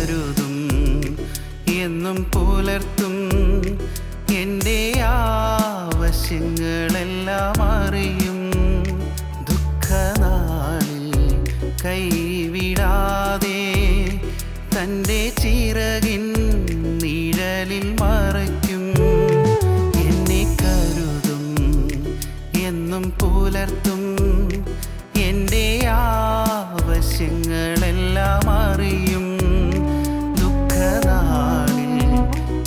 കരുതും എന്നും പുലർത്തും. എൻ്റെ ആവശ്യങ്ങളെല്ലാം അറിയും. ദുഃഖനാളിൽ കൈവിടാതെ തൻ്റെ ചിറകിൻ നിഴലിൽ മറയ്ക്കും. എന്നെ കരുതും എന്നും പുലർത്തും. എൻ്റെ ആവശ്യങ്ങളെല്ലാം അറിയും. ദുഃഖനാളിൽ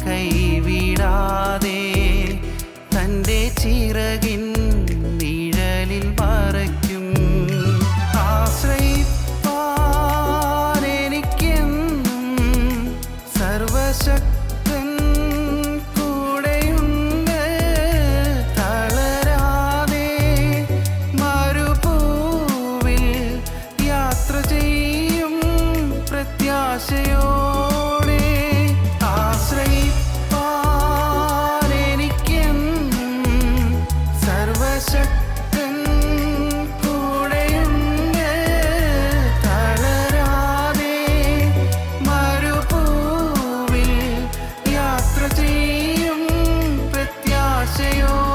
കൈവിടാതെ തൻ്റെ ചിറകിൻ നിഴലിൽ മറയ്ക്കും. ആശ്രയിപ്പാൻ എനിക്കെന്നും സർവശക്തൻ കൂടെയുണ്ട്. തളരാതെ മരുഭൂവിൽ യാത്ര ചെയ്യും പ്രത്യാശയോടെ. ആശ്രയിപ്പാൻ എനിക്കെന്നും സർവശക്തൻ കൂടെയുണ്ട്. തളരാതെ മരുഭൂവിൽ യാത്ര ചെയ്യും പ്രത്യാശയോടെ.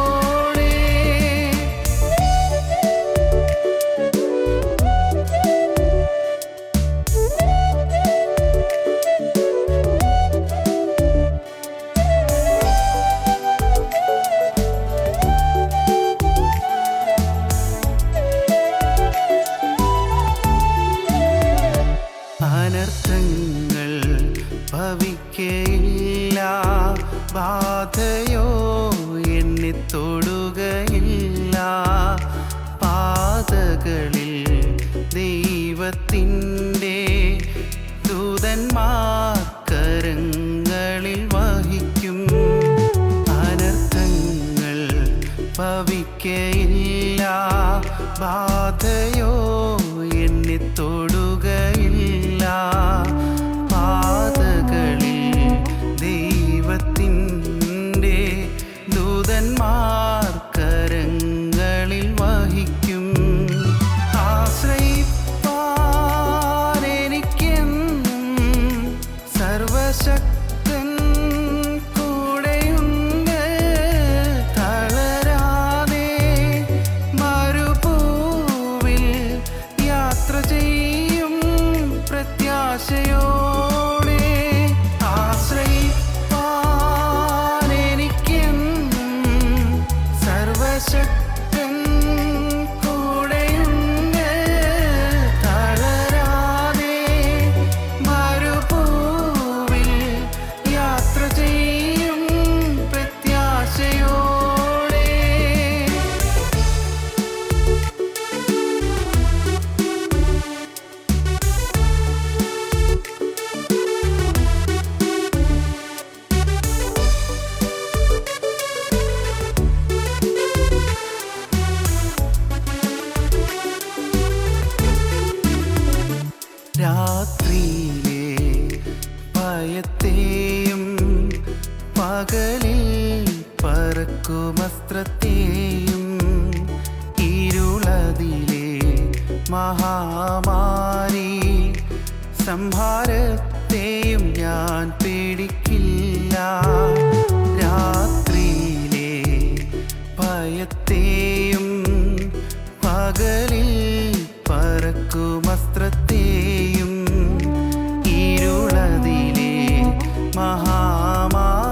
അനർത്ഥങ്ങൾ ഭവിക്കയില്ല. ബാധയോ എന്നെ തൊടുകയില്ല. പാതകളിൽ ദൈവത്തിൻ്റെ ദൂതന്മാർ കരങ്ങളിൽ വഹിക്കും. അനർത്ഥങ്ങൾ ഭവിക്കയില്ല. ബാധയോ എന്നെ തൊടുകയില്ല. പാതകളിൽ ദൈവത്തിൻ്റെ ദൂതന്മാർ കരങ്ങളിൽ വഹിക്കും. ആശ്രയിപ്പാൻ എനിക്കെന്നും സർവശക്തൻ കൂടെയുണ്ട്. തളരാതെ മരുഭൂവിൽ യാത്ര ചെയ്യും പ്രത്യാശയോടെ. ആശ്രയിപ്പാൻ എനിക്കെന്നും സർവശക്തൻ കൂടെയുണ്ട്. തളരാതെ മരുഭൂവിൽ യാത്ര ചെയ്യും പ്രത്യാശയോടെ. രാത്രിയിലെ ഭയത്തെയും പകലിൽ പറക്കുമസ്ത്രത്തെയും ഇരുളതിലെ മഹാമാരി സംഹാരത്തെയും ഞാൻ പേടിക്കില്ല. രാത്രിയിലെ ഭയത്തെയും പകലിൽ പറക്കുമസ്ത്രത്തെയും ഇരുളതിലെ മഹാമാരി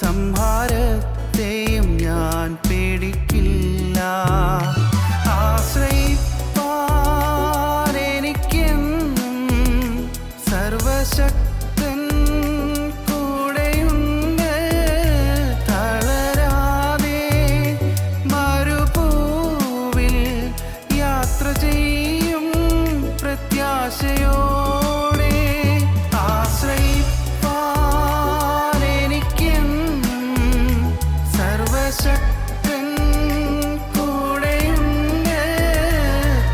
സംഹാരത്തെയും ഞാൻ പേടിക്കില്ല. ആശ്രയിപ്പാൻ എനിക്കെന്നും സർവശക്തൻ കൂടെയുണ്ട്. തളരാതെ മരുഭൂവിൽ യാത്ര ചെയ്യും പ്രത്യാശയോടെ. ആശ്രയിപ്പാൻ എനിക്കെന്നും സർവശക്തൻ കൂടെയുണ്ട്.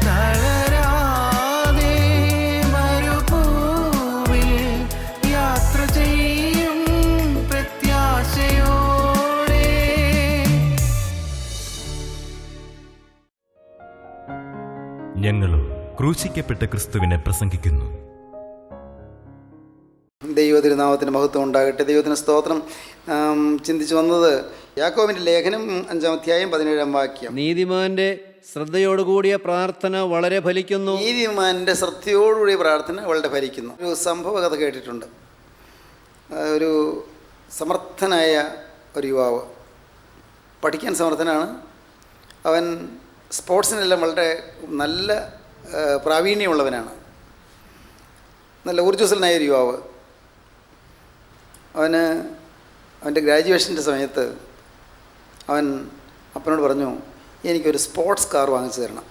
തളരാതെ മരുഭൂവിൽ യാത്ര ചെയ്യും പ്രത്യാശയോടെ. ഞങ്ങളും ക്രൂശിക്കപ്പെട്ട ക്രിസ്തുവിനെ പ്രസംഗിക്കുന്നു. ദൈവതിരുനാമത്തിന് മഹത്വം ഉണ്ടാകട്ടെ. ദൈവത്തിന് സ്തോത്രം. ചിന്തിച്ചു വന്നത് യാക്കോബിൻ്റെ ലേഖനം 5-ാം അധ്യായം 17-ാം വാക്യം. നീതിമാന്റെ ശ്രദ്ധയോടുകൂടിയ പ്രാർത്ഥന വളരെ ഫലിക്കുന്നു. നീതിമാൻ്റെ ശ്രദ്ധയോടുകൂടിയ പ്രാർത്ഥന വളരെ ഫലിക്കുന്നു. ഒരു സംഭവ കഥ കേട്ടിട്ടുണ്ട്. ഒരു സമർത്ഥനായ ഒരു യുവാവ്, പഠിക്കാൻ സമർത്ഥനാണ്. അവൻ സ്പോർട്സിനെല്ലാം വളരെ നല്ല പ്രാവീണ്യമുള്ളവനാണ്. നല്ല ഊർജ്ജസ്വലനായ ഒരു യുവാവ്. അവൻ്റെ ഗ്രാജുവേഷൻ്റെ സമയത്ത് അവൻ അപ്പനോട് പറഞ്ഞു, എനിക്കൊരു സ്പോർട്സ് കാർ വാങ്ങിച്ചു തരണം.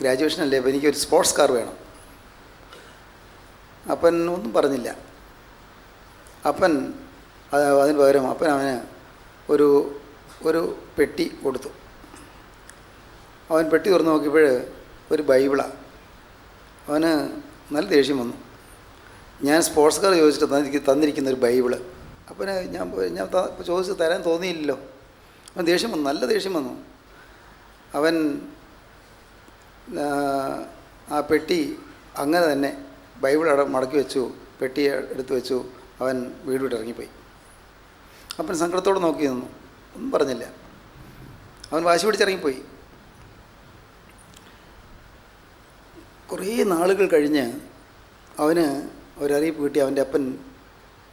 ഗ്രാജുവേഷനല്ലേ, അപ്പോൾ എനിക്കൊരു സ്പോർട്സ് കാർ വേണം. അപ്പൻ ഒന്നും പറഞ്ഞില്ല. അപ്പൻ അതിന് പകരം അവന് ഒരു പെട്ടി കൊടുത്തു. അവൻ പെട്ടി തുറന്ന് നോക്കിയപ്പോൾ ഒരു ബൈബിളാണ്. അവന് നല്ല ദേഷ്യം വന്നു. ഞാൻ സ്പോർട്സ് കാർ ചോദിച്ചിട്ട് തന്നിരിക്കുന്ന ഒരു ബൈബിള്. അപ്പം ഞാൻ ചോദിച്ച് തരാൻ തോന്നിയില്ലല്ലോ. അവൻ ദേഷ്യം വന്നു, നല്ല ദേഷ്യം വന്നു. അവൻ ആ പെട്ടി അങ്ങനെ തന്നെ ബൈബിൾ മടക്കി വെച്ചു, പെട്ടി എടുത്തു വെച്ചു. അവൻ വീട് വിട്ട് ഇറങ്ങിപ്പോയി. അവൻ സങ്കടത്തോടെ നോക്കി നിന്നു, ഒന്നും പറഞ്ഞില്ല. അവൻ വാശി പിടിച്ചിറങ്ങിപ്പോയി. കുറേ നാളുകൾ കഴിഞ്ഞ് അവന് ഒരറിയിപ്പ് കിട്ടി, അവൻ്റെ അപ്പൻ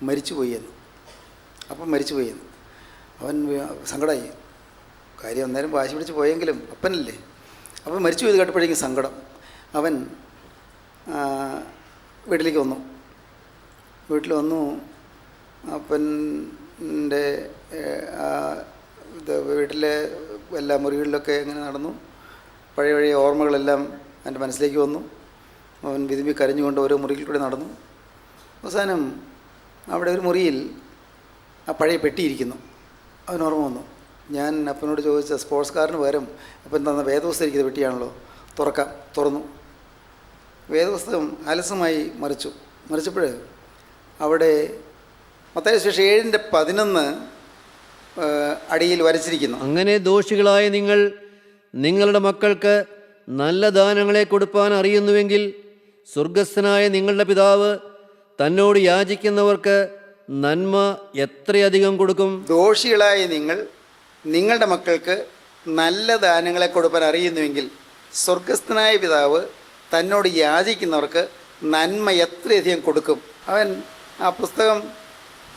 മരിച്ചുപോയി എന്ന്. അപ്പം മരിച്ചുപോയി എന്ന്. അവൻ സങ്കടമായി. കാര്യം അന്നേരം വാശി പിടിച്ച് പോയെങ്കിലും അപ്പനല്ലേ. അപ്പം മരിച്ചു പോയത് കേട്ടപ്പോഴേക്കും സങ്കടം. അവൻ വീട്ടിലേക്ക് വന്നു. അപ്പൻ്റെ വീട്ടിലെ എല്ലാ മുറികളിലൊക്കെ ഇങ്ങനെ നടന്നു. പഴയ ഓർമ്മകളെല്ലാം എൻ്റെ മനസ്സിലേക്ക് വന്നു. അവൻ വിതുമ്പി കരഞ്ഞുകൊണ്ട് ഓരോ മുറിയിൽ കൂടെ നടന്നു. അവസാനം അവിടെ ഒരു മുറിയിൽ ആ പഴയ പെട്ടിയിരിക്കുന്നു. അവൻ ഓർമ്മ വന്നു. ഞാൻ അപ്പനോട് ചോദിച്ച സ്പോർട്സ് കാറിന് പകരം അപ്പൻ തന്ന വേദപുസ്തകം ഇരിക്കുന്ന പെട്ടിയാണല്ലോ, തുറന്നു. വേദപുസ്തകം ആലസ്യമായി മറിച്ചപ്പോൾ അവിടെ മത്തായി സുവിശേഷം 7:11 അടിയിൽ വരച്ചിരിക്കുന്നു. അങ്ങനെ ദോഷികളായ നിങ്ങൾ നിങ്ങളുടെ മക്കൾക്ക് നല്ല ദാനങ്ങളെ കൊടുപ്പാൻ അറിയുന്നുവെങ്കിൽ സ്വർഗസ്ഥനായ നിങ്ങളുടെ പിതാവ് തന്നോട് യാചിക്കുന്നവർക്ക് നന്മ എത്രയധികം കൊടുക്കും. ദോഷികളായ നിങ്ങൾ നിങ്ങളുടെ മക്കൾക്ക് നല്ല ദാനങ്ങളെ കൊടുപ്പാൻ അറിയുന്നുവെങ്കിൽ സ്വർഗസ്ഥനായ പിതാവ് തന്നോട് യാചിക്കുന്നവർക്ക് നന്മ എത്രയധികം കൊടുക്കും. അവൻ ആ പുസ്തകം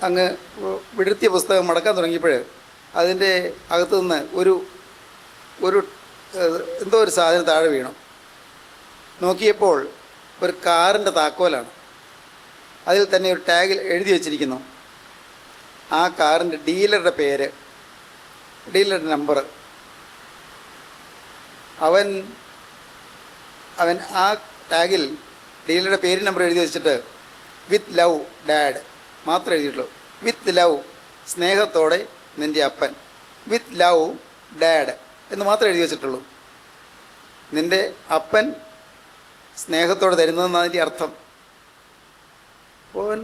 അങ്ങ് വിടർത്തിയ പുസ്തകം മടക്കാൻ തുടങ്ങിയപ്പോൾ അതിൻ്റെ അകത്തു നിന്ന് ഒരു എന്തോ ഒരു സാധനം താഴെ വീണു. നോക്കിയപ്പോൾ ഒരു കാറിൻ്റെ താക്കോലാണ്. അതിൽ തന്നെ ഒരു ടാഗിൽ എഴുതി വച്ചിരിക്കുന്നു ആ കാറിൻ്റെ ഡീലറുടെ പേര്, ഡീലറുടെ നമ്പർ. അവൻ ആ ടാഗിൽ ഡീലറുടെ പേര് നമ്പർ എഴുതി വെച്ചിട്ട് വിത്ത് ലവ് ഡാഡ് മാത്രം എഴുതിയിട്ടുള്ളൂ. വിത്ത് ലവ്, സ്നേഹത്തോടെ നിൻ്റെ അപ്പൻ. വിത്ത് ലവ് ഡാഡ് എന്ന് മാത്രമേ എഴുതി വെച്ചിട്ടുള്ളൂ. നിൻ്റെ അപ്പൻ സ്നേഹത്തോടെ തരുന്നതെന്നാണ് അതിൻ്റെ അർത്ഥം. അവൻ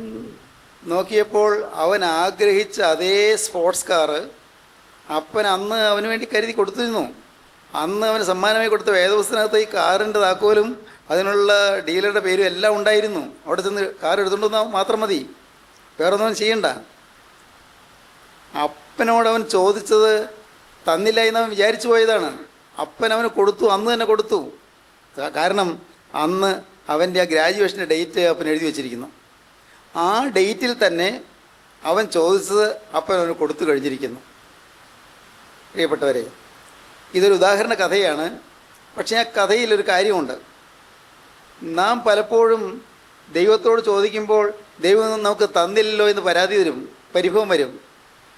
നോക്കിയപ്പോൾ അവൻ ആഗ്രഹിച്ച അതേ സ്പോർട്സ് കാറ് അപ്പൻ അന്ന് അവന് വേണ്ടി കരുതി കൊടുത്തിരുന്നു. അന്ന് അവന് സമ്മാനമായി കൊടുത്ത വേദപുസ്തകത്തിനകത്ത് ഈ കാറിൻ്റെ താക്കോലും അതിനുള്ള ഡീലറുടെ പേരും എല്ലാം ഉണ്ടായിരുന്നു. അവിടെ ചെന്ന് കാർ എടുത്തുകൊണ്ട് വന്നാൽ മാത്രം മതി, വേറൊന്നും ചെയ്യണ്ട. അപ്പനോടവൻ ചോദിച്ചത് തന്നില്ല എന്നവൻ വിചാരിച്ചു പോയതാണ്. അപ്പൻ അവന് കൊടുത്തു, അന്ന് തന്നെ കൊടുത്തു. കാരണം അന്ന് അവൻ്റെ ആ ഗ്രാജുവേഷൻ്റെ ഡേറ്റ് അപ്പൻ എഴുതി വച്ചിരിക്കുന്നു. ആ ഡേറ്റിൽ തന്നെ അവൻ ചോദിച്ചത് അപ്പൻ അവന് കൊടുത്തു കഴിഞ്ഞിരിക്കുന്നു. പ്രിയപ്പെട്ടവരെ, ഇതൊരു ഉദാഹരണ കഥയാണ്. പക്ഷേ ആ കഥയിലൊരു കാര്യമുണ്ട്. നാം പലപ്പോഴും ദൈവത്തോട് ചോദിക്കുമ്പോൾ ദൈവം നമുക്ക് തന്നില്ലല്ലോ എന്ന് പരാതി വരും, പരിഭവം വരും.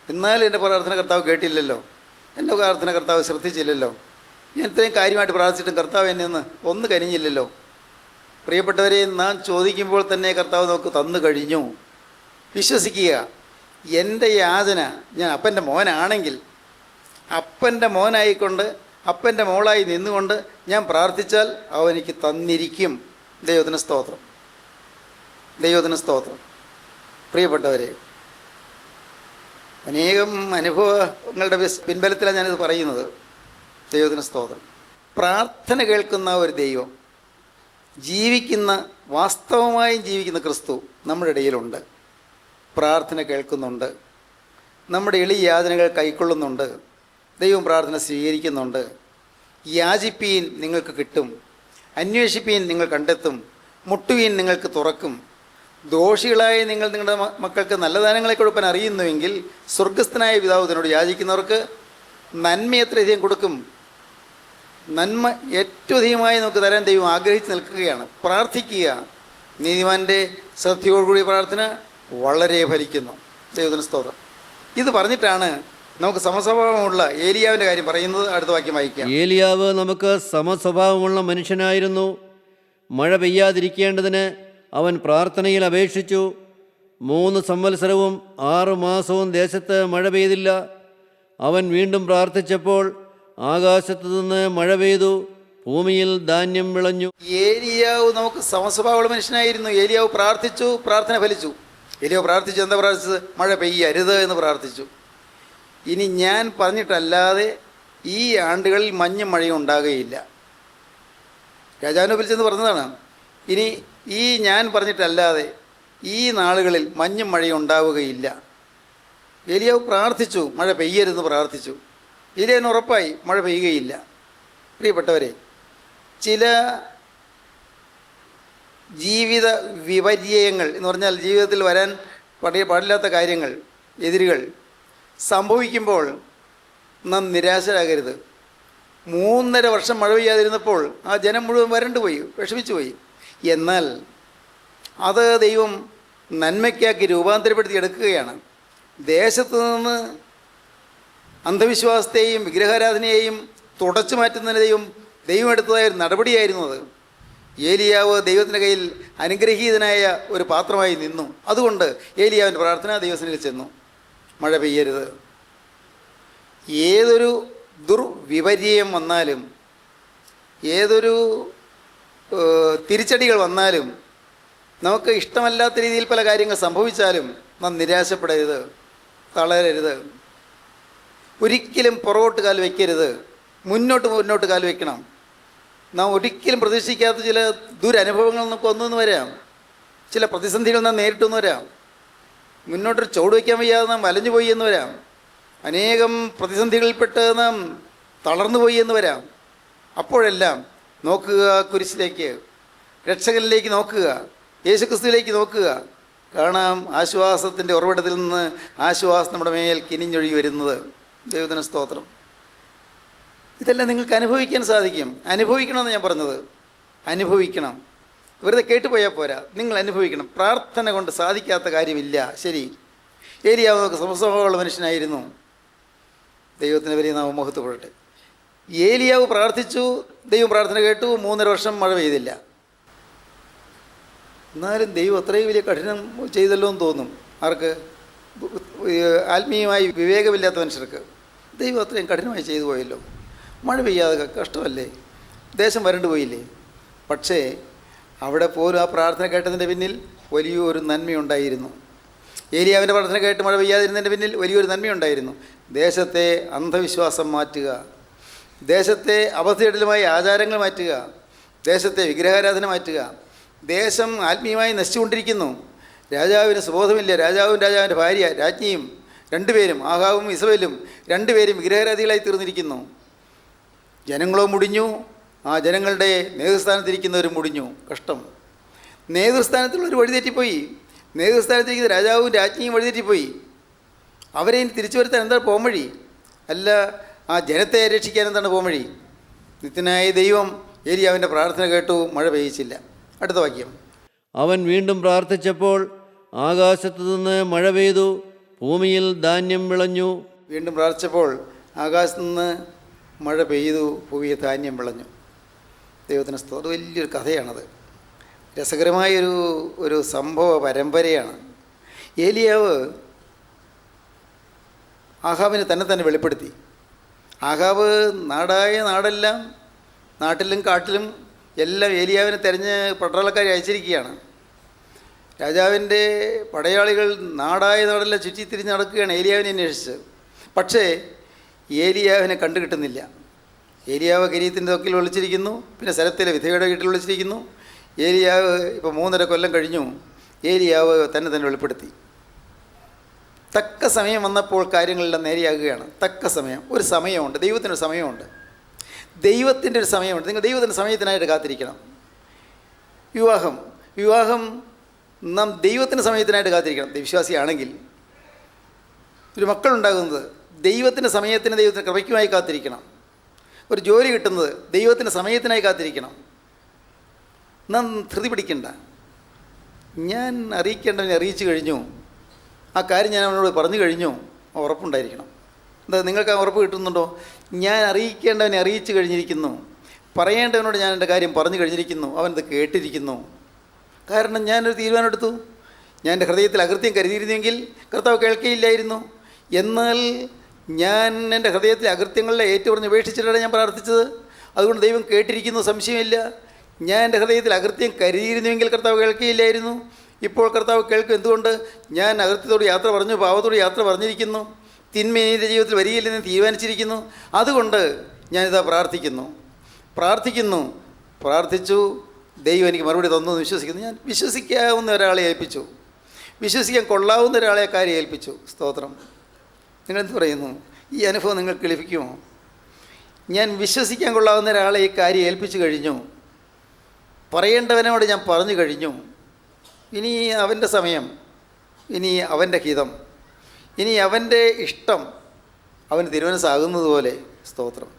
എന്നാലും എൻ്റെ പ്രാർത്ഥന കർത്താവ് കേട്ടില്ലല്ലോ, എൻ്റെ പ്രാർത്ഥന കർത്താവ് ശ്രദ്ധിച്ചില്ലല്ലോ, ഞാൻ ഇത്രയും കാര്യമായിട്ട് പ്രാർത്ഥിച്ചിട്ടും കർത്താവ് എന്നെ ഒന്ന് കനിഞ്ഞില്ലല്ലോ. പ്രിയപ്പെട്ടവരെ, നാം ചോദിക്കുമ്പോൾ തന്നെ കർത്താവ് നമുക്ക് തന്നു കഴിഞ്ഞു. വിശ്വസിക്കുക, എൻ്റെ യാചന ഞാൻ അപ്പൻ്റെ മോനാണെങ്കിൽ, അപ്പൻ്റെ മോനായിക്കൊണ്ട് അപ്പൻ്റെ മോളായി നിന്നുകൊണ്ട് ഞാൻ പ്രാർത്ഥിച്ചാൽ അവൻ എനിക്ക് തന്നിരിക്കും. ദൈവത്തിന് സ്തോത്രം, ദൈവത്തിന് സ്തോത്രം. പ്രിയപ്പെട്ടവരെ, അനേകം അനുഭവങ്ങളുടെ പിൻബലത്തിലാണ് ഞാനിത് പറയുന്നത്. ദൈവത്തിന് സ്തോത്രം. പ്രാർത്ഥന കേൾക്കുന്ന ഒരു ദൈവം, ജീവിക്കുന്ന, വാസ്തവമായും ജീവിക്കുന്ന ക്രിസ്തു നമ്മുടെ ഇടയിലുണ്ട്. പ്രാർത്ഥന കേൾക്കുന്നുണ്ട്, നമ്മുടെ എളിയ യാതനകൾ കൈക്കൊള്ളുന്നുണ്ട്, ദൈവം പ്രാർത്ഥന സ്വീകരിക്കുന്നുണ്ട്. യാചിപ്പീൻ നിങ്ങൾക്ക് കിട്ടും, അന്വേഷിപ്പീൻ നിങ്ങൾ കണ്ടെത്തും, മുട്ടുവീൻ നിങ്ങൾക്ക് തുറക്കും. ദോഷികളായ നിങ്ങൾ നിങ്ങളുടെ മക്കൾക്ക് നല്ല ദാനങ്ങളെ കൊടുക്കാൻ അറിയുന്നുവെങ്കിൽ സ്വർഗസ്ഥനായ പിതാവ് തന്നോട് യാചിക്കുന്നവർക്ക് നന്മ എത്രയധികം കൊടുക്കും. നന്മ ഏറ്റവും അധികമായി നമുക്ക് തരാൻ ദൈവം ആഗ്രഹിച്ച് നിൽക്കുകയാണ്. പ്രാർത്ഥിക്കുക. നീതിമാൻ്റെ ശ്രദ്ധയോടുകൂടിയ പ്രാർത്ഥന വളരെ ഫലിക്കുന്നു. ദൈവത്തിന് സ്തോത്രം. ഇത് പറഞ്ഞിട്ടാണ് നമുക്ക് സമസ്വഭാവമുള്ള ഏലിയാവിൻ്റെ കാര്യം പറയുന്നത്. അടുത്ത വാക്യം വായിക്കാം. ഏലിയാവ് നമുക്ക് സമസ്വഭാവമുള്ള മനുഷ്യനായിരുന്നു. മഴ പെയ്യാതിരിക്കേണ്ടതിന് അവൻ പ്രാർത്ഥനയിൽ അപേക്ഷിച്ചു. 3 സംവത്സരവും 6 മാസവും ദേശത്ത് മഴ പെയ്തില്ല. അവൻ വീണ്ടും പ്രാർത്ഥിച്ചപ്പോൾ ആകാശത്തു നിന്ന് മഴ പെയ്തു, ഭൂമിയിൽ ധാന്യം വിളഞ്ഞു. ഏലിയാവ് നമുക്ക് സമസ്വഭാവമുള്ള മനുഷ്യനായിരുന്നു. ഏലിയാവ് പ്രാർത്ഥിച്ചു, പ്രാർത്ഥന ഫലിച്ചു. ഏലിയാവ് പ്രാർത്ഥിച്ചു, എന്താ പ്രാർത്ഥിച്ചത്? മഴ പെയ്യരുത് എന്ന് പ്രാർത്ഥിച്ചു. ഇനി ഞാൻ പറഞ്ഞിട്ടല്ലാതെ ഈ ആണ്ടുകളിൽ മഞ്ഞും മഴയും ഉണ്ടാകുകയില്ല. രാജാവിനെ വിളിച്ചെന്ന് പറഞ്ഞതാണ്. ഇനി ഈ ഞാൻ പറഞ്ഞിട്ടല്ലാതെ ഈ നാളുകളിൽ മഞ്ഞും മഴയും ഉണ്ടാവുകയില്ല. ഏലിയാവ് പ്രാർത്ഥിച്ചു, മഴ പെയ്യരുതെന്ന് പ്രാർത്ഥിച്ചു. ഏലിയാവിന് ഉറപ്പായി മഴ പെയ്യുകയില്ല. പ്രിയപ്പെട്ടവരെ, ചില ജീവിത വിപര്യങ്ങൾ എന്ന് പറഞ്ഞാൽ ജീവിതത്തിൽ വരാൻ പാടില്ലാത്ത കാര്യങ്ങൾ, എതിരുകൾ സംഭവിക്കുമ്പോൾ നാം നിരാശരാകരുത്. 3.5 വർഷം മഴ പെയ്യാതിരുന്നപ്പോൾ ആ ജനം മുഴുവൻ വരണ്ടു പോയി, വിഷമിച്ചു പോയി. എന്നാൽ അത് ദൈവം നന്മയ്ക്കാക്കി രൂപാന്തരപ്പെടുത്തി എടുക്കുകയാണ്. ദേശത്തു നിന്ന് അന്ധവിശ്വാസത്തെയും വിഗ്രഹാരാധനയെയും തുടച്ചു മാറ്റുന്നതിന് ദൈവം എടുത്തതായ ഒരു നടപടിയായിരുന്നു അത്. ഏലിയാവ് ദൈവത്തിൻ്റെ കയ്യിൽ അനുഗ്രഹീതനായ ഒരു പാത്രമായി നിന്നു. അതുകൊണ്ട് ഏലിയാവിൻ്റെ പ്രാർത്ഥന ദൈവസന്നിധിയിൽ ചെന്നു. മഴ പെയ്യരുത്. ഏതൊരു ദുർവിപര്യം വന്നാലും, ഏതൊരു തിരിച്ചടികൾ വന്നാലും, നമുക്ക് ഇഷ്ടമല്ലാത്ത രീതിയിൽ പല കാര്യങ്ങൾ സംഭവിച്ചാലും നാം നിരാശപ്പെടരുത്, തളരരുത്. ഒരിക്കലും പുറകോട്ട് കാൽ വയ്ക്കരുത്, മുന്നോട്ട് കാൽ വയ്ക്കണം. നാം ഒരിക്കലും പ്രതീക്ഷിക്കാത്ത ചില ദുരനുഭവങ്ങൾ നമുക്ക് വന്നു വരാം, ചില പ്രതിസന്ധികൾ നാം നേരിട്ടെന്ന് വരാം. മുന്നോട്ടൊരു ചുവട് വയ്ക്കാൻ വയ്യാതെ നാം വലഞ്ഞു പോയി എന്ന് വരാം. അനേകം പ്രതിസന്ധികളിൽപ്പെട്ട് നാം തളർന്നു പോയി എന്ന് വരാം. അപ്പോഴെല്ലാം നോക്കുക കുരിശിലേക്ക്, രക്ഷകനിലേക്ക് നോക്കുക, യേശുക്രിസ്തുവിലേക്ക് നോക്കുക. കാണാം ആശ്വാസത്തിൻ്റെ ഉറവിടത്തിൽ നിന്ന് ആശ്വാസം നമ്മുടെ മേൽ കിനിഞ്ഞൊഴുകി വരുന്നത്. ദൈവത്തിന് സ്തോത്രം. ഇതെല്ലാം നിങ്ങൾക്ക് അനുഭവിക്കാൻ സാധിക്കും. അനുഭവിക്കണമെന്ന് ഞാൻ പറഞ്ഞത്. അനുഭവിക്കണം. വെറുതെ കേട്ടുപോയാൽ പോരാ, നിങ്ങൾ അനുഭവിക്കണം. പ്രാർത്ഥന കൊണ്ട് സാധിക്കാത്ത കാര്യമില്ല. ശരി, ഏലിയാവ് നമുക്ക് സമസ്വഭാവമുള്ള മനുഷ്യനായിരുന്നു. ദൈവത്തിന് വലിയ നാമം മഹത്വപ്പെടട്ടെ. ഏലിയാവ് പ്രാർത്ഥിച്ചു, ദൈവം പ്രാർത്ഥന കേട്ടു. 3.5 വർഷം മഴ പെയ്തില്ല. എന്നാലും ദൈവം അത്രയും വലിയ കഠിനം ചെയ്തല്ലോ എന്ന് തോന്നും. ആർക്ക്? ആത്മീയമായി വിവേകമില്ലാത്ത മനുഷ്യർക്ക്. ദൈവം അത്രയും കഠിനമായി ചെയ്തു പോയല്ലോ. മഴ പെയ്യാതെ കഷ്ടമല്ലേ, ദേശം വരണ്ടു പോയില്ലേ. പക്ഷേ അവിടെ പോലും ആ പ്രാർത്ഥന കേട്ടതിൻ്റെ പിന്നിൽ വലിയൊരു നന്മയുണ്ടായിരുന്നു. ഏലിയാവിൻ്റെ പ്രാർത്ഥന കേട്ട് മഴ പെയ്യാതിരുന്നതിൻ്റെ പിന്നിൽ വലിയൊരു നന്മയുണ്ടായിരുന്നു. ദേശത്തെ അന്ധവിശ്വാസം മാറ്റുക, ദേശത്തെ അബദ്ധജടിലമായ ആചാരങ്ങൾ മാറ്റുക, ദേശത്തെ വിഗ്രഹാരാധന മാറ്റുക. ദേശം ആത്മീയമായി നശിച്ചുകൊണ്ടിരിക്കുന്നു. രാജാവിന് സുബോധമില്ല. രാജാവിൻ്റെ ഭാര്യ രാജ്ഞിയും 2 പേരും, ആഹാബും ഇസബേലും 2 പേരും വിഗ്രഹാരാധികളായി തീർന്നിരിക്കുന്നു. ജനങ്ങളോ മുടിഞ്ഞു. ആ ജനങ്ങളുടെ നേതൃസ്ഥാനത്തിരിക്കുന്നവരും മുടിഞ്ഞു. കഷ്ടം. നേതൃസ്ഥാനത്തുള്ളവർ വഴിതെറ്റിപ്പോയി. നേതൃസ്ഥാനത്തിരിക്കുന്ന രാജാവും രാജ്ഞിയും വഴിതെറ്റിപ്പോയി. അവരെ ഇനി തിരിച്ചു വരുത്താൻ എന്താണ് പോംവഴി? അല്ല, ആ ജനത്തെ രക്ഷിക്കാൻ എന്താണ് പോംവഴി? നിത്യനായ ദൈവം ഏലിയാവിൻ്റെ പ്രാർത്ഥന കേട്ടു, മഴ പെയ്യിച്ചില്ല. അടുത്ത വാക്യം. അവൻ വീണ്ടും പ്രാർത്ഥിച്ചപ്പോൾ ആകാശത്തു നിന്ന് മഴ പെയ്തു, ഭൂമിയിൽ ധാന്യം വിളഞ്ഞു. വീണ്ടും പ്രാർത്ഥിച്ചപ്പോൾ ആകാശത്തു നിന്ന് മഴ പെയ്തു, ഭൂമിയിൽ ധാന്യം വിളഞ്ഞു. ദൈവത്തിന് സ്തോത്രം. വലിയൊരു കഥയാണത്. രസകരമായൊരു സംഭവ പരമ്പരയാണ്. ഏലിയാവ് ആഹാബിനെ തന്നെ വെളിപ്പെടുത്തി. ആഹാബ് നാടെല്ലാം, നാട്ടിലും കാട്ടിലും എല്ലാം ഏലിയാവിനെ തെരഞ്ഞ് പട്ടാളക്കാരെ അയച്ചിരിക്കുകയാണ്. രാജാവിൻ്റെ പടയാളികൾ നാടെല്ലാം ചുറ്റിത്തിരിഞ്ഞ് നടക്കുകയാണ് ഏലിയാവിനെ അന്വേഷിച്ച്. പക്ഷേ ഏലിയാവിനെ കണ്ടുകിട്ടുന്നില്ല. ഏലിയാവ് കിരീത്തിൻ്റെ തൊക്കിൽ ഒളിച്ചിരിക്കുന്നു, പിന്നെ സ്ഥലത്തിലെ വിധവയുടെ വീട്ടിൽ ഒളിച്ചിരിക്കുന്നു. ഏലിയാവ് ഇപ്പോൾ 3.5 കൊല്ലം കഴിഞ്ഞു. ഏലിയാവ് തന്നെ വെളിപ്പെടുത്തി. തക്ക സമയം വന്നപ്പോൾ കാര്യങ്ങളെല്ലാം നേരെയാകുകയാണ്. തക്ക സമയം, ഒരു സമയമുണ്ട്, ദൈവത്തിനൊരു സമയമുണ്ട്, ദൈവത്തിൻ്റെ ഒരു സമയമുണ്ട്. നിങ്ങൾ ദൈവത്തിൻ്റെ സമയത്തിനായിട്ട് കാത്തിരിക്കണം. വിവാഹം നാം ദൈവത്തിൻ്റെ സമയത്തിനായിട്ട് കാത്തിരിക്കണം. വിശ്വാസിയാണെങ്കിൽ ഒരു മക്കളുണ്ടാകുന്നത് ദൈവത്തിൻ്റെ സമയത്തിന്, ദൈവത്തിൻ്റെ കൃപയ്ക്കുമായി കാത്തിരിക്കണം. ഒരു ജോലി കിട്ടുന്നത് ദൈവത്തിൻ്റെ സമയത്തിനായി കാത്തിരിക്കണം. നാം ധൃതി പിടിക്കണ്ട. ഞാൻ അറിയിക്കേണ്ടവനെ അറിയിച്ചു കഴിഞ്ഞു, ആ കാര്യം ഞാൻ അവനോട് പറഞ്ഞു കഴിഞ്ഞു, ഉറപ്പുണ്ടായിരിക്കണം. എന്താ നിങ്ങൾക്ക് ആ ഉറപ്പ് കിട്ടുന്നുണ്ടോ? ഞാൻ അറിയിക്കേണ്ടവനെ അറിയിച്ചു കഴിഞ്ഞിരിക്കുന്നു, പറയേണ്ടവനോട് ഞാൻ എൻ്റെ കാര്യം പറഞ്ഞു കഴിഞ്ഞിരിക്കുന്നു, അവനത് കേട്ടിരിക്കുന്നു. കാരണം ഞാനൊരു തീരുമാനമെടുത്തു. ഞാൻ എൻ്റെ ഹൃദയത്തിൽ അകൃത്യം കരുതിയിരുന്നെങ്കിൽ കർത്താവ് കേൾക്കുകയില്ലായിരുന്നു. എന്നാൽ ഞാൻ എൻ്റെ ഹൃദയത്തിലെ അകൃത്യങ്ങളെ ഏറ്റുപറഞ്ഞ് ഉപേക്ഷിച്ചിട്ടാണ് ഞാൻ പ്രാർത്ഥിച്ചത്. അതുകൊണ്ട് ദൈവം കേട്ടിരിക്കുന്നു, സംശയമില്ല. ഞാൻ എൻ്റെ ഹൃദയത്തിൽ അകൃത്യം കരുതിയിരുന്നുവെങ്കിൽ കർത്താവ് കേൾക്കുകയില്ലായിരുന്നു. ഇപ്പോൾ കർത്താവ് കേൾക്കും. എന്തുകൊണ്ട്? ഞാൻ അകൃത്യത്തോട് യാത്ര പറഞ്ഞു, പാവത്തോട് യാത്ര പറഞ്ഞിരിക്കുന്നു, തിന്മ എൻ്റെ ജീവിതത്തിൽ വരികയില്ലെന്ന് തീരുമാനിച്ചിരിക്കുന്നു. അതുകൊണ്ട് ഞാനിതാ പ്രാർത്ഥിച്ചു. ദൈവം എനിക്ക് മറുപടി തന്നു എന്ന് വിശ്വസിക്കുന്നു. ഞാൻ വിശ്വസിക്കാവുന്ന ഒരാളെ ഏൽപ്പിച്ചു, വിശ്വസിക്കാൻ കൊള്ളാവുന്ന ഒരാളെ കാര്യം ഏൽപ്പിച്ചു. സ്തോത്രം. നിങ്ങളെന്ത് പറയുന്നു? ഈ അനുഭവം നിങ്ങൾക്ക് ലഭിക്കുമോ? ഞാൻ വിശ്വസിക്കാൻ കൊള്ളാവുന്ന ഒരാളെ ഈ കാര്യം ഏൽപ്പിച്ചു കഴിഞ്ഞു, പറയേണ്ടവനോട് ഞാൻ പറഞ്ഞു കഴിഞ്ഞു. ഇനി അവൻ്റെ സമയം, ഇനി അവൻ്റെ ഹിതം, ഇനി അവൻ്റെ ഇഷ്ടം അവന് തിരുമനസ്സാകുന്നത് പോലെ. സ്തോത്രം,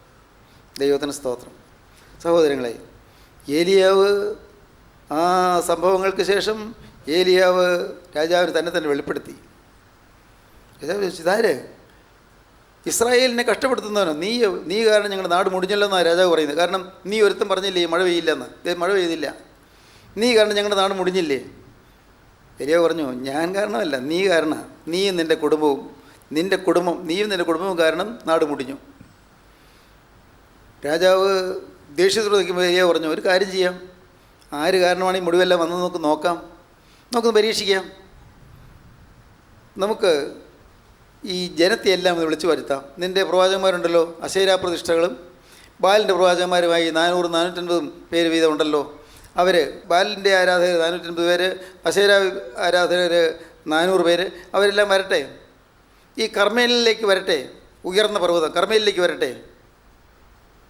ദൈവത്തിന് സ്തോത്രം. സഹോദരങ്ങളെ, ഏലിയാവ് ആ സംഭവങ്ങൾക്ക് ശേഷം ഏലിയാവ് രാജാവിന് തന്നെ വെളിപ്പെടുത്തി. രാജാവ് ചോദിച്ചു, ഇതാര്? ഇസ്രായേലിനെ കഷ്ടപ്പെടുത്തുന്നവനോ? നീ കാരണം ഞങ്ങളുടെ നാട് മുടിഞ്ഞല്ലോ എന്നാണ് രാജാവ് പറയുന്നത്. കാരണം നീ ഒരുത്തം പറഞ്ഞില്ലേ മഴ പെയ്യില്ലെന്ന്. മഴ പെയ്തില്ല. നീ കാരണം ഞങ്ങളുടെ നാട് മുടിഞ്ഞില്ലേ? ഏലിയാവ് പറഞ്ഞു, ഞാൻ കാരണമല്ല, നീ കാരണം. നീയും നിൻ്റെ കുടുംബവും കാരണം നാട് മുടിഞ്ഞു. രാജാവ് ദേഷ്യത്തോട് നിൽക്കുമ്പോൾ ഏലിയാവ് പറഞ്ഞു, ഒരു കാര്യം ചെയ്യാം, ആര് കാരണമാണ് ഈ മുടിവെല്ലാം വന്നത് നമുക്കൊന്ന് പരീക്ഷിക്കാം. നമുക്ക് ഈ ജനത്തെ എല്ലാം ഒന്ന് വിളിച്ചു വരുത്താം. നിൻ്റെ പ്രവാചകന്മാരുണ്ടല്ലോ, അശേരാ പ്രതിഷ്ഠകളും ബാലിൻ്റെ പ്രവാചകന്മാരുമായി 400-450 പേര് വീതം ഉണ്ടല്ലോ. അവർ ബാലിൻ്റെ ആരാധകർ 450 പേര്, അശേരാ ആരാധകർ 400 പേര്. അവരെല്ലാം വരട്ടെ, ഈ കർമ്മേലിലേക്ക് വരട്ടെ, ഉയർന്ന പർവ്വതം കർമ്മേലിലേക്ക് വരട്ടെ.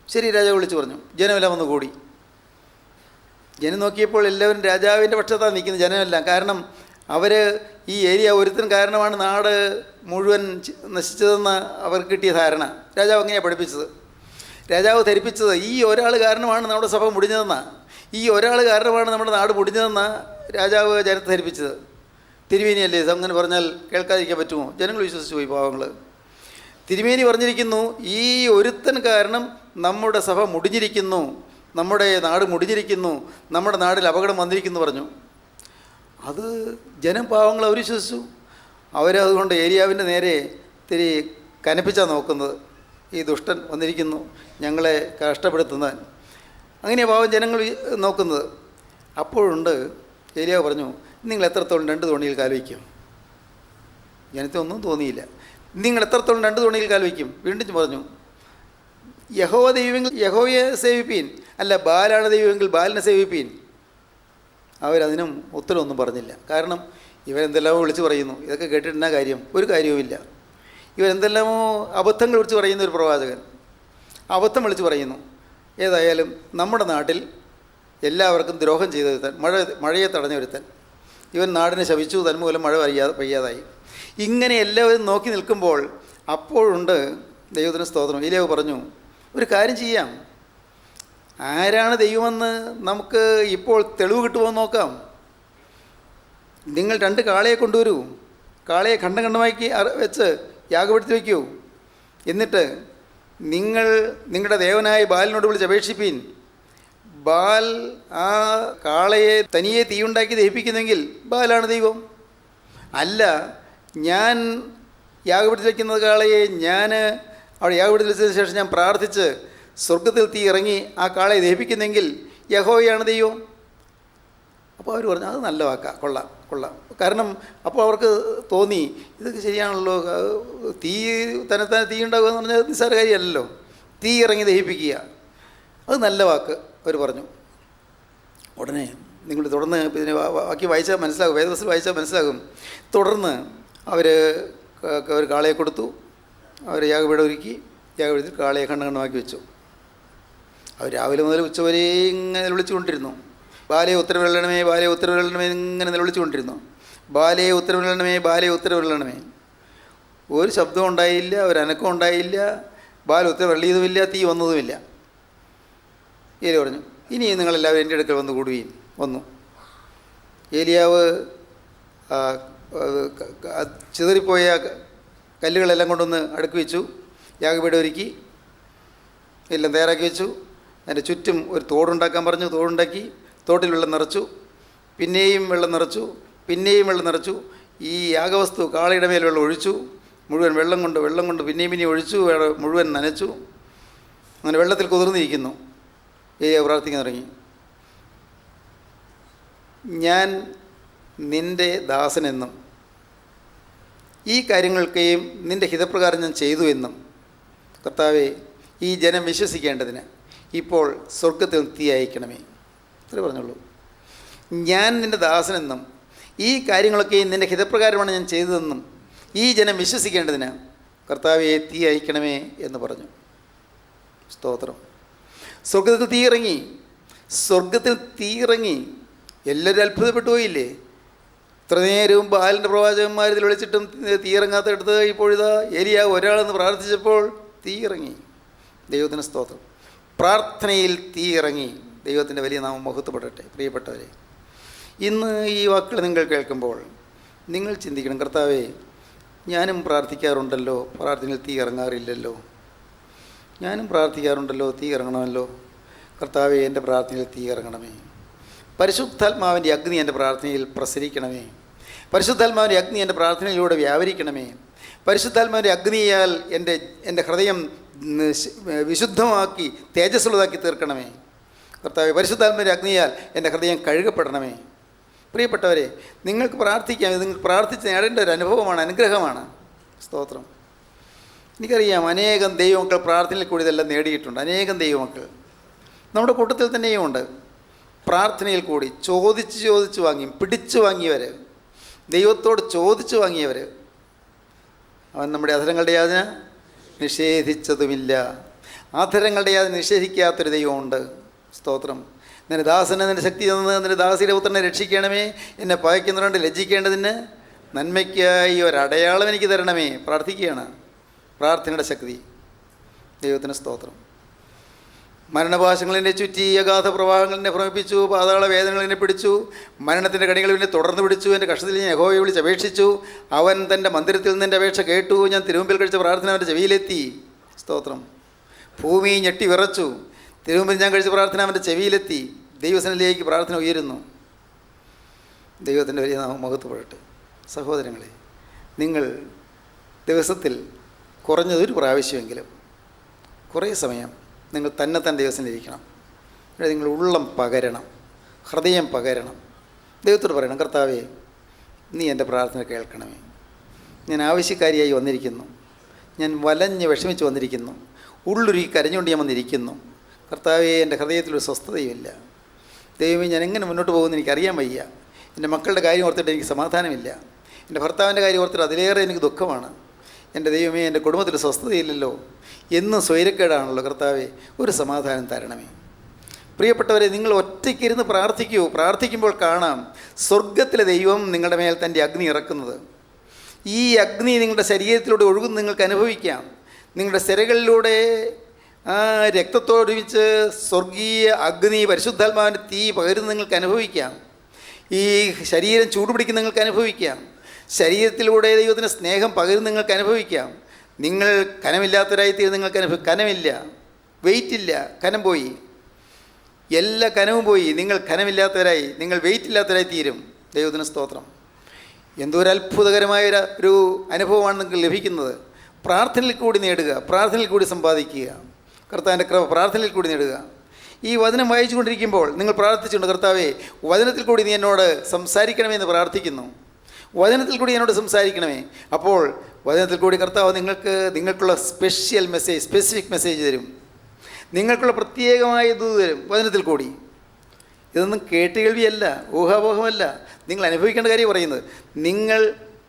ശരി, രാജാവ് വിളിച്ചു പറഞ്ഞു. ജനമെല്ലാം വന്ന് കൂടി. ജനം നോക്കിയപ്പോൾ എല്ലാവരും രാജാവിൻ്റെ പക്ഷത്താണ് നിൽക്കുന്നത്, ജനമെല്ലാം. കാരണം അവർ ഈ ഏരിയ ഒരുത്തൻ കാരണമാണ് നാട് മുഴുവൻ നശിച്ചതെന്ന് അവർക്ക് കിട്ടിയ ധാരണ. രാജാവ് അങ്ങനെയാണ് പഠിപ്പിച്ചത്. രാജാവ് ധരിപ്പിച്ചത് ഈ ഒരാൾ കാരണമാണ് നമ്മുടെ സഭ മുടിഞ്ഞതെന്നാണ്, ഈ ഒരാൾ കാരണമാണ് നമ്മുടെ നാട് മുടിഞ്ഞതെന്നാണ് രാജാവ് ജനത്തെ ധരിപ്പിച്ചത്. തിരുമേനിയല്ലേ അങ്ങനെ പറഞ്ഞാൽ കേൾക്കാതിരിക്കാൻ പറ്റുമോ? ജനങ്ങൾ വിശ്വസിച്ചു പോയി, പാവങ്ങൾ. തിരുമേനി പറഞ്ഞിരിക്കുന്നു, ഈ ഒരുത്തൻ കാരണം നമ്മുടെ സഭ മുടിഞ്ഞിരിക്കുന്നു, നമ്മുടെ നാട് മുടിഞ്ഞിരിക്കുന്നു, നമ്മുടെ നാട്ടിൽ അപകടം വന്നിരിക്കുന്നു പറഞ്ഞു. അത് ജനം പാവങ്ങൾ അവർ വിശ്വസിച്ചു. അവരതുകൊണ്ട് ഏലിയാവിൻ്റെ നേരെ തിരി കനപ്പിച്ചാണ് നോക്കുന്നത്. ഈ ദുഷ്ടൻ വന്നിരിക്കുന്നു ഞങ്ങളെ കഷ്ടപ്പെടുത്തുന്നവൻ. അങ്ങനെയാണ് പാവം ജനങ്ങൾ നോക്കുന്നത്. അപ്പോഴുണ്ട് ഏലിയാവ് പറഞ്ഞു, നിങ്ങൾ എത്രത്തോളം 2 തോണിയിൽ കാൽവയ്ക്കും? ജനത്തെ ഒന്നും തോന്നിയില്ല. നിങ്ങൾ എത്രത്തോളം 2 തോണിയിൽ കാൽവയ്ക്കും? വീണ്ടും പറഞ്ഞു, യഹോവ ദൈവമെങ്കിൽ യഹോവയെ സേവിപ്പീൻ, അല്ല ബാലാണ് ദൈവമെങ്കിൽ ബാലിനെ സേവിപ്പീൻ. അവരതിനും ഉത്തരവൊന്നും പറഞ്ഞില്ല. കാരണം ഇവരെന്തെല്ലാമോ വിളിച്ചു പറയുന്നു. ഇതൊക്കെ കേട്ടിട്ടുണ്ടാ കാര്യം? ഒരു കാര്യവുമില്ല. ഇവരെന്തെല്ലാമോ അബദ്ധങ്ങൾ വിളിച്ച് പറയുന്ന ഒരു പ്രവാചകൻ അബദ്ധം വിളിച്ച് പറയുന്നു. ഏതായാലും നമ്മുടെ നാട്ടിൽ എല്ലാവർക്കും ദ്രോഹം ചെയ്തൊരുത്തൻ, മഴയെ തടഞ്ഞൊരുത്തൻ, ഇവൻ നാടിനെ ശപിച്ചു, തന്മൂലം മഴ പെയ്യാതായി. ഇങ്ങനെ എല്ലാവരും നോക്കി നിൽക്കുമ്പോൾ അപ്പോഴുണ്ട് ദൈവത്തിന് സ്തോത്രം. ഏലിയാവ് പറഞ്ഞു, ഒരു കാര്യം ചെയ്യാം, ആരാണ് ദൈവമെന്ന് നമുക്ക് ഇപ്പോൾ തെളിവ് കിട്ടുമോയെന്ന് നോക്കാം. നിങ്ങൾ 2 കാളയെ കൊണ്ടുവരൂ, കാളയെ ഖണ്ഡമായി വെച്ച് യാഗപീഠത്തിൽ വയ്ക്കൂ. എന്നിട്ട് നിങ്ങൾ നിങ്ങളുടെ ദേവനായ ബാലിനോട് വിളിച്ച് അപേക്ഷിപ്പീൻ. ബാൽ ആ കാളയെ തനിയെ തീയുണ്ടാക്കി ദഹിപ്പിക്കുന്നെങ്കിൽ ബാലാണ് ദൈവം. അല്ല, ഞാൻ യാഗപീഠത്തിൽ വയ്ക്കുന്ന കാളയെ ഞാൻ അവിടെ യാഗപീഠത്തിൽ വെച്ചതിന് ശേഷം ഞാൻ പ്രാർത്ഥിച്ച് സ്വർഗത്തിൽ തീ ഇറങ്ങി ആ കാളയെ ദഹിപ്പിക്കുന്നെങ്കിൽ യഹോവയാണ് ദൈവം. അപ്പോൾ അവർ പറഞ്ഞു, അത് നല്ല വാക്കാണ്, കൊള്ളാം. കാരണം അപ്പോൾ അവർക്ക് തോന്നി, ഇതൊക്കെ ശരിയാണല്ലോ, തന്നെത്താൻ തീ ഉണ്ടാകുക എന്ന് പറഞ്ഞാൽ നിസ്സാര കാര്യമല്ലല്ലോ, തീ ഇറങ്ങി ദഹിപ്പിക്കുക, അത് നല്ല വാക്ക് അവർ പറഞ്ഞു. ഉടനെ നിങ്ങൾ തുടർന്ന് ഇതിനെ ബാക്കി വായിച്ചാൽ മനസ്സിലാകും, വേദപുസ്തകം വായിച്ചാൽ മനസ്സിലാകും. തുടർന്ന് അവർ ഒരു കാളയെ കൊടുത്തു, അവർ യാഗപീഠം ഒരുക്കി, യാഗപീഠത്തിൽ കാളയെ കണ്ണുകണ്ണമാക്കി വെച്ചു. അവർ രാവിലെ മുതൽ ഉച്ചവരെ ഇങ്ങനെ നിലവിളിച്ചുകൊണ്ടിരുന്നു. ബാലയെ ഉത്തരവിരണമേ, ബാലയെ ഉത്തരവിരണമേ ഇങ്ങനെ നിലവിളിച്ചുകൊണ്ടിരുന്നു. ബാലയെ ഉത്തരവിരണമേ, ബാലയെ ഉത്തരവിരണമേ. ഒരു ശബ്ദം ഉണ്ടായില്ല, ഒരു അനക്കം ഉണ്ടായില്ല, ബാല ഉത്തരവിള്ളിയതുമില്ല, തീ വന്നതുമില്ല. ഏലി പറഞ്ഞു, ഇനി നിങ്ങളെല്ലാവരും എൻ്റെ അടുക്കൽ വന്ന് കൂടുകയും വന്നു. ഏലിയാവ് ചിതറിപ്പോയ കല്ലുകളെല്ലാം കൊണ്ടൊന്ന് അടുക്കി വെച്ചു, യാഗപീഠം ഒരുക്കി, എല്ലാം തയ്യാറാക്കി വെച്ചു. അതിൻ്റെ ചുറ്റും ഒരു തോടുണ്ടാക്കാൻ പറഞ്ഞു. തോടുണ്ടാക്കി, തോട്ടിൽ വെള്ളം നിറച്ചു, പിന്നെയും വെള്ളം നിറച്ചു, പിന്നെയും വെള്ളം നിറച്ചു. ഈ യാഗവസ്തു കാളയുടെ മേൽ വെള്ളം ഒഴിച്ചു, മുഴുവൻ വെള്ളം കൊണ്ട് പിന്നെയും ഒഴിച്ചു, മുഴുവൻ നനച്ചു. അങ്ങനെ വെള്ളത്തിൽ കുതിർന്നിരിക്കുന്നു. ഏലിയാവ് പ്രാർത്ഥിക്കാൻ തുടങ്ങി. ഞാൻ നിൻ്റെ ദാസനെന്നും ഈ കാര്യങ്ങൾക്കെയും നിൻ്റെ ഹിതപ്രകാരം ഞാൻ ചെയ്തു എന്നും കർത്താവേ, ഈ ജനം വിശ്വസിക്കേണ്ടതിന് ഇപ്പോൾ സ്വർഗത്തിൽ തീ അയക്കണമേ. അത്രേ പറഞ്ഞുള്ളൂ. ഞാൻ നിൻ്റെ ദാസനെന്നും ഈ കാര്യങ്ങളൊക്കെയും നിൻ്റെ ഹിതപ്രകാരമാണ് ഞാൻ ചെയ്തതെന്നും ഈ ജനം വിശ്വസിക്കേണ്ടതിന് കർത്താവേ തീ അയക്കണമേ എന്ന് പറഞ്ഞു. സ്തോത്രം. സ്വർഗത്തിൽ തീ ഇറങ്ങി, സ്വർഗത്തിൽ തീ ഇറങ്ങി. എല്ലാവരും അത്ഭുതപ്പെട്ടു പോയില്ലേ? ഇത്ര നേരവും ബാലിൻ്റെ പ്രവാചകന്മാർ ഇതിൽ വിളിച്ചിട്ടും തീ ഇറങ്ങാത്തടുത്ത് ഇപ്പോഴിതാ ഏലിയാവ് ഒരാളെന്ന് പ്രാർത്ഥിച്ചപ്പോൾ തീ ഇറങ്ങി. ദൈവത്തിന് സ്തോത്രം. പ്രാർത്ഥനയിൽ തീ ഇറങ്ങി. ദൈവത്തിൻ്റെ വലിയ നാമം മഹത്വപ്പെടട്ടെ. പ്രിയപ്പെട്ടവരെ, ഇന്ന് ഈ വാക്കുകൾ നിങ്ങൾ കേൾക്കുമ്പോൾ നിങ്ങൾ ചിന്തിക്കണം, കർത്താവേ, ഞാനും പ്രാർത്ഥിക്കാറുണ്ടല്ലോ, പ്രാർത്ഥനയിൽ തീ ഇറങ്ങാറില്ലല്ലോ. ഞാനും പ്രാർത്ഥിക്കാറുണ്ടല്ലോ, തീ ഇറങ്ങണമല്ലോ. കർത്താവേ, എൻ്റെ പ്രാർത്ഥനയിൽ തീ ഇറങ്ങണമേ. പരിശുദ്ധാത്മാവിൻ്റെ അഗ്നി എൻ്റെ പ്രാർത്ഥനയിൽ പ്രസരിക്കണമേ. പരിശുദ്ധാത്മാവിൻ്റെ അഗ്നി എൻ്റെ പ്രാർത്ഥനയിലൂടെ വ്യാപരിക്കണമേ. പരിശുദ്ധാത്മാവിൻ്റെ അഗ്നിയാൽ എൻ്റെ ഹൃദയം വിശുദ്ധമാക്കി തേജസ്സുള്ളതാക്കി തീർക്കണമേ. കർത്താവേ, പരിശുദ്ധാത്മാവിൻ്റെ അഗ്നിയാൽ എൻ്റെ ഹൃദയം കഴുകപ്പെടണമേ. പ്രിയപ്പെട്ടവരെ, നിങ്ങൾക്ക് പ്രാർത്ഥിക്കാം. നിങ്ങൾക്ക് പ്രാർത്ഥിച്ച് നേടേണ്ട ഒരു അനുഭവമാണ്, അനുഗ്രഹമാണ്. സ്തോത്രം. എനിക്കറിയാം, അനേകം ദൈവമക്കൾ പ്രാർത്ഥനയിൽ കൂടി ഇതെല്ലാം നേടിയിട്ടുണ്ട്. അനേകം ദൈവമക്കൾ നമ്മുടെ കൂട്ടത്തിൽ തന്നെയും ഉണ്ട്. പ്രാർത്ഥനയിൽ കൂടി ചോദിച്ച് വാങ്ങി, പിടിച്ചു വാങ്ങിയവർ, ദൈവത്തോട് ചോദിച്ചു വാങ്ങിയവർ. അവൻ നമ്മുടെ അധരങ്ങളുടെ യാതന നിഷേധിച്ചതുമില്ല. ആധരങ്ങളുടെ യാതന നിഷേധിക്കാത്തൊരു ദൈവമുണ്ട്. സ്തോത്രം. നിന്റെ ദാസനെ നിന്റെ ശക്തി തന്ന് നിന്റെ ദാസിയുടെ പുത്രനെ രക്ഷിക്കണമേ. എന്നെ പകയ്ക്കുന്നതുകൊണ്ട് ലജ്ജിക്കേണ്ടതിന് നന്മയ്ക്കായി ഒരടയാളം എനിക്ക് തരണമേ. പ്രാർത്ഥിക്കുകയാണ്. പ്രാർത്ഥനയുടെ ശക്തി. ദൈവത്തിന് സ്തോത്രം. മരണപാശങ്ങളെന്നെ ചുറ്റി, അഗാധ പ്രവാഹങ്ങളെന്നെ ഭ്രമിപ്പിച്ചു, പാതാള വേദനകളെന്നെ പിടിച്ചു, മരണത്തിൻ്റെ കണികൾ എന്നെ തുടർന്ന് പിടിച്ചു. എൻ്റെ കഷ്ടത്തിൽ ഞാൻ യഹോവയെ വിളിച്ച് അപേക്ഷിച്ചു. അവൻ തൻ്റെ മന്ദിരത്തിൽ നിന്ന് എൻ്റെ അപേക്ഷ കേട്ടു. ഞാൻ തിരുമുമ്പിൽ കഴിച്ച പ്രാർത്ഥന അവൻ്റെ ചെവിയിലെത്തി. സ്തോത്രം. ഭൂമി ഞെട്ടി വിറച്ചു. തിരുമുമ്പിൽ ഞാൻ കഴിച്ച പ്രാർത്ഥന അവൻ്റെ ചെവിയിലെത്തി. ദൈവസന്നിധിയിലേക്ക് പ്രാർത്ഥന ഉയരുന്നു. ദൈവത്തിൻ്റെ വലിയ നാമം മഹത്വപ്പെടട്ടെ. സഹോദരങ്ങളെ, നിങ്ങൾ ദിവസത്തിൽ കുറഞ്ഞതൊരു പ്രാവശ്യമെങ്കിലും കുറേ സമയം നിങ്ങൾ തന്നെ ദൈവസന്നിധിയിലിരിക്കണം. നിങ്ങൾ ഉള്ളം പകരണം, ഹൃദയം പകരണം. ദൈവത്തോട് പറയണം, കർത്താവേ, നീ എൻ്റെ പ്രാർത്ഥന കേൾക്കണമേ. ഞാൻ ആവശ്യക്കാരിയായി വന്നിരിക്കുന്നു. ഞാൻ വലഞ്ഞ് വിഷമിച്ച് വന്നിരിക്കുന്നു. ഉള്ളൊരുക്കി കരഞ്ഞുകൊണ്ട് ഞാൻ വന്നിരിക്കുന്നു. കർത്താവേ, എൻ്റെ ഹൃദയത്തിലൊരു സ്വസ്ഥതയുമില്ല. ദൈവമേ, ഞാൻ എങ്ങനെ മുന്നോട്ട് പോകുമെന്ന് എനിക്കറിയാൻ വയ്യ. എൻ്റെ മക്കളുടെ കാര്യം ഓർത്തിട്ട് എനിക്ക് സമാധാനമില്ല. എൻ്റെ ഭർത്താവിൻ്റെ കാര്യം ഓർത്തിട്ട് അതിലേറെ എനിക്ക് ദുഃഖമാണ്. എൻ്റെ ദൈവമേ, എൻ്റെ കുടുംബത്തിൽ സ്വസ്ഥതയില്ലല്ലോ, എന്നും സ്വൈരക്കേടാണല്ലോ. കർത്താവേ, ഒരു സമാധാനം തരണമേ. പ്രിയപ്പെട്ടവരെ, നിങ്ങൾ ഒറ്റയ്ക്കിരുന്ന് പ്രാർത്ഥിക്കൂ. പ്രാർത്ഥിക്കുമ്പോൾ കാണാം സ്വർഗത്തിലെ ദൈവം നിങ്ങളുടെ മേൽ തൻ്റെ അഗ്നി ഇറക്കുന്നത്. ഈ അഗ്നി നിങ്ങളുടെ ശരീരത്തിലൂടെ ഒഴുകുന്ന നിങ്ങൾക്ക് അനുഭവിക്കാം. നിങ്ങളുടെ സിരകളിലൂടെ രക്തത്തോടൊരുമിച്ച് സ്വർഗീയ അഗ്നി, പരിശുദ്ധാത്മാവിൻ്റെ തീ പകരുന്ന നിങ്ങൾക്ക് അനുഭവിക്കാം. ഈ ശരീരം ചൂടുപിടിക്കുന്ന നിങ്ങൾക്ക് അനുഭവിക്കാം. ശരീരത്തിലൂടെ ദൈവത്തിൻ്റെ സ്നേഹം പകരുന്ന നിങ്ങൾക്ക് അനുഭവിക്കാം. നിങ്ങൾ കനമില്ലാത്തവരായിത്തീരുന്ന നിങ്ങൾക്ക് കനമില്ല, വെയിറ്റില്ല, കനം പോയി, എല്ലാ കനവും പോയി. നിങ്ങൾ കനമില്ലാത്തവരായി, നിങ്ങൾ വെയിറ്റ് ഇല്ലാത്തവരായി തീരും. ദൈവത്തിന് സ്തോത്രം. എന്തോ ഒരു അത്ഭുതകരമായ ഒരു അനുഭവമാണ് നിങ്ങൾക്ക് ലഭിക്കുന്നത്. പ്രാർത്ഥനയിൽ കൂടി നേടുക, പ്രാർത്ഥനയിൽ കൂടി സമ്പാദിക്കുക. കർത്താവിൻ്റെ കൃപ പ്രാർത്ഥനയിൽ കൂടി നേടുക. ഈ വചനം വായിച്ചു കൊണ്ടിരിക്കുമ്പോൾ നിങ്ങൾ പ്രാർത്ഥിച്ചുകൊണ്ട്, കർത്താവേ, വചനത്തിൽ കൂടി നീ എന്നോട് സംസാരിക്കണമേ എന്ന് പ്രാർത്ഥിക്കുന്നു. വചനത്തിൽ കൂടി എന്നോട് സംസാരിക്കണമേ. അപ്പോൾ വചനത്തിൽ കൂടി കർത്താവ് നിങ്ങൾക്കുള്ള സ്പെഷ്യൽ മെസ്സേജ്, സ്പെസിഫിക് മെസ്സേജ് തരും. നിങ്ങൾക്കുള്ള പ്രത്യേകമായ ഇത് തരും വചനത്തിൽ കൂടി. ഇതൊന്നും കേട്ടുകേൾവിയല്ല, ഊഹാപോഹമല്ല, നിങ്ങൾ അനുഭവിക്കേണ്ട കാര്യം പറയുന്നത്. നിങ്ങൾ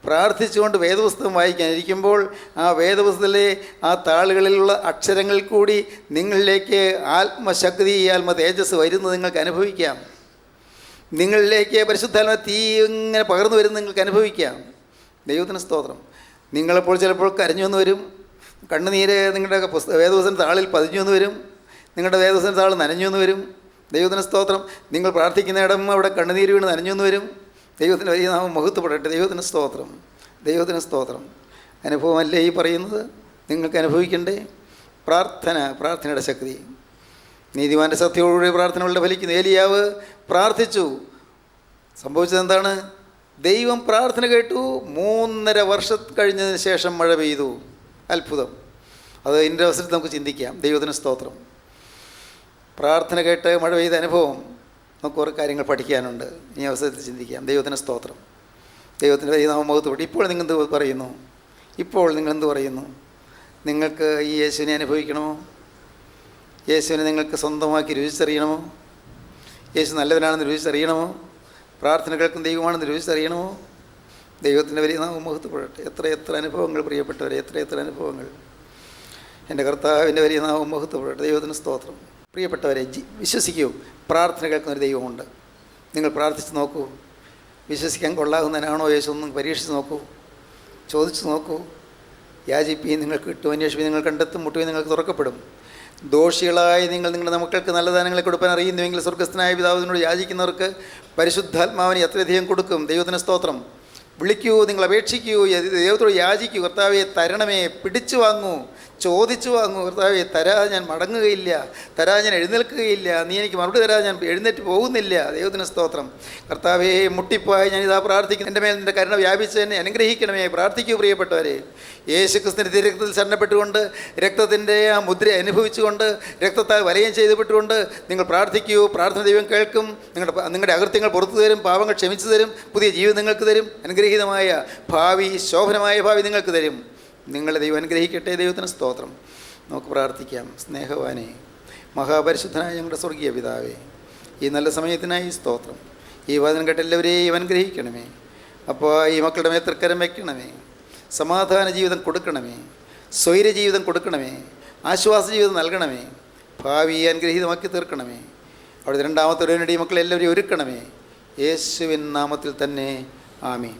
പ്രാർത്ഥിച്ചുകൊണ്ട് വേദപുസ്തകം വായിക്കാനിരിക്കുമ്പോൾ ആ വേദപുസ്തകത്തിലെ ആ താളുകളിലുള്ള അക്ഷരങ്ങൾ കൂടി നിങ്ങളിലേക്ക് ആത്മശക്തി, ആത്മ തേജസ് വരുന്നത് നിങ്ങൾക്ക് അനുഭവിക്കാം. നിങ്ങളിലേക്ക് പരിശുദ്ധാത്മ തീ ഇങ്ങനെ പകർന്നു വരുന്നത് നിങ്ങൾക്ക് അനുഭവിക്കാം. ദൈവത്തിന് സ്തോത്രം. നിങ്ങളെപ്പോൾ ചിലപ്പോൾ കരഞ്ഞു എന്ന് വരും, കണ്ണുനീര് നിങ്ങളുടെ വേദപുസ്തക താളിൽ പതിഞ്ഞു എന്ന് വരും, നിങ്ങളുടെ വേദപുസ്തക താൾ നനഞ്ഞു എന്ന് വരും. ദൈവത്തിന് സ്തോത്രം. നിങ്ങൾ പ്രാർത്ഥിക്കുന്ന ഇടം അവിടെ കണ്ണുനീര് വീണ് നനഞ്ഞു എന്ന് വരും. ദൈവത്തിന് വലിയ നാമം മഹത്വപ്പെടട്ടെ. ദൈവത്തിന് സ്തോത്രം, ദൈവത്തിന് സ്തോത്രം. അനുഭവമല്ലേ ഈ പറയുന്നത്? നിങ്ങൾക്ക് അനുഭവിക്കണ്ടേ? പ്രാർത്ഥനയുടെ ശക്തി. നീതിമാൻ്റെ സത്യത്തോടുകൂടി പ്രാർത്ഥനകളുടെ ഫലിക്കുന്ന ഏലിയാവ് പ്രാർത്ഥിച്ചു. സംഭവിച്ചത് എന്താണ്? ദൈവം പ്രാർത്ഥന കേട്ടു. 3.5 വർഷം കഴിഞ്ഞതിന് ശേഷം മഴ പെയ്തു. അത്ഭുതം. അത് ഇതിൻ്റെ അവസരത്തിൽ നമുക്ക് ചിന്തിക്കാം. ദൈവത്തിന് സ്തോത്രം. പ്രാർത്ഥന കേട്ട് മഴ പെയ്ത അനുഭവം നമുക്ക് കുറേ കാര്യങ്ങൾ പഠിക്കാനുണ്ട്. ഈ അവസരത്തിൽ ചിന്തിക്കാം. ദൈവത്തിന് സ്തോത്രം. ദൈവത്തിൻ്റെ വലിയ നാമം മഹത്വപ്പെട്ടു. ഇപ്പോൾ നിങ്ങൾ എന്ത് പറയുന്നു? ഇപ്പോൾ നിങ്ങൾ എന്ത് പറയുന്നു? നിങ്ങൾക്ക് ഈ യേശുവിനെ അനുഭവിക്കണമോ? യേശുവിനെ നിങ്ങൾക്ക് സ്വന്തമാക്കി രുചിച്ചറിയണമോ? യേശു നല്ലവനാണെന്ന് രുചിച്ചറിയണമോ? പ്രാർത്ഥന കേൾക്കുന്ന ദൈവമാണെന്ന് രുചിച്ചറിയണമോ? ദൈവത്തിൻ്റെ വലിയ നാമം മഹത്വപ്പെടട്ടെ. എത്ര അനുഭവങ്ങൾ പ്രിയപ്പെട്ടവരെ, എത്ര അനുഭവങ്ങൾ. എൻ്റെ കർത്താവിൻ്റെ വലിയ നാമം മഹത്വപ്പെടട്ടെ. ദൈവത്തിന് സ്തോത്രം. പ്രിയപ്പെട്ടവരെ, വിശ്വസിക്കൂ, പ്രാർത്ഥന കേൾക്കുന്നൊരു ദൈവമുണ്ട്. നിങ്ങൾ പ്രാർത്ഥിച്ച് നോക്കൂ. വിശ്വസിക്കാൻ കൊള്ളാകുന്നതിനാണോ യേശു ഒന്ന് പരീക്ഷിച്ച് നോക്കൂ, ചോദിച്ചു നോക്കൂ. യാചിപ്പീൻ നിങ്ങൾക്ക് കിട്ടും, അന്വേഷിപ്പീൻ നിങ്ങൾ കണ്ടെത്തും, മുട്ടുവീൻ നിങ്ങൾക്ക് തുറക്കപ്പെടും. ദോഷികളായി നിങ്ങൾ നിങ്ങളുടെ മക്കൾക്ക് നല്ല ദാനങ്ങളെ കൊടുക്കാൻ അറിയുന്നുവെങ്കിൽ സ്വർഗ്ഗസ്ഥനായ പിതാവിനോട് യാചിക്കുന്നവർക്ക് പരിശുദ്ധാത്മാവിനെ എത്രയധികം കൊടുക്കും. ദൈവത്തിന് സ്തോത്രം. വിളിക്കൂ, നിങ്ങൾ അപേക്ഷിക്കൂ, ദൈവത്തോട് യാചിക്കൂ. കർത്താവെ തരണമേ, പിടിച്ചു വാങ്ങൂ, ചോദിച്ചു വാങ്ങൂ. കർത്താവെ തരാതെ ഞാൻ മടങ്ങുകയില്ല, തരാതെ ഞാൻ എഴുന്നേൽക്കുകയില്ല, നീ എനിക്ക് മറുപടി തരാതെ ഞാൻ എഴുന്നേറ്റ് പോകുന്നില്ല. ദൈവത്തിന് സ്തോത്രം. കർത്താവെ മുട്ടിപ്പായി ഞാനിതാ പ്രാർത്ഥിക്കുന്നു, എൻ്റെ മേൽ നിൻ്റെ കരുണ വ്യാപിച്ച് എന്നെ അനുഗ്രഹിക്കണമേ. പ്രാർത്ഥിക്കൂ പ്രിയപ്പെട്ടവരെ. യേശുക്രിസ്തുവിൻ്റെ തിരക്തത്തിൽ ശരണപ്പെട്ടുകൊണ്ട്, രക്തത്തിൻ്റെ ആ മുദ്ര അനുഭവിച്ചുകൊണ്ട്, രക്തത്താൽ വലയം ചെയ്തുപെട്ടുകൊണ്ട് നിങ്ങൾ പ്രാർത്ഥിക്കൂ. പ്രാർത്ഥന ദൈവം കേൾക്കും. നിങ്ങളുടെ അകൃത്യങ്ങൾ പുറത്തു തരും, പാപങ്ങൾ ക്ഷമിച്ചു തരും, പുതിയ ജീവിതം നിങ്ങൾക്ക് തരും, അനുഗ്രഹീതമായ ഭാവി, ശോഭനമായ ഭാവി നിങ്ങൾക്ക് തരും. നിങ്ങളെ ദൈവം അനുഗ്രഹിക്കട്ടെ. ദൈവത്തിന് സ്തോത്രം. നമുക്ക് പ്രാർത്ഥിക്കാം. സ്നേഹവാനെ, മഹാപരിശുദ്ധനായ ഞങ്ങളുടെ സ്വർഗീയ പിതാവേ, ഈ നല്ല സമയത്തിനായി സ്തോത്രം. ഈ വചനം കേട്ട് എല്ലാവരെയും അനുഗ്രഹിക്കണമേ. അപ്പോൾ ഈ മക്കളുടെ മേൽ തൃക്കരം വയ്ക്കണമേ. സമാധാന ജീവിതം കൊടുക്കണമേ, സ്വൈര ജീവിതം കൊടുക്കണമേ, ആശ്വാസ ജീവിതം നൽകണമേ, ഭാവി അനുഗ്രഹീതമാക്കി തീർക്കണമേ. അവിടെ രണ്ടാമത്തെ ഒരു മക്കളെല്ലാവരെയും ഒരുക്കണമേ. യേശുവിൻ നാമത്തിൽ തന്നെ ആമീൻ.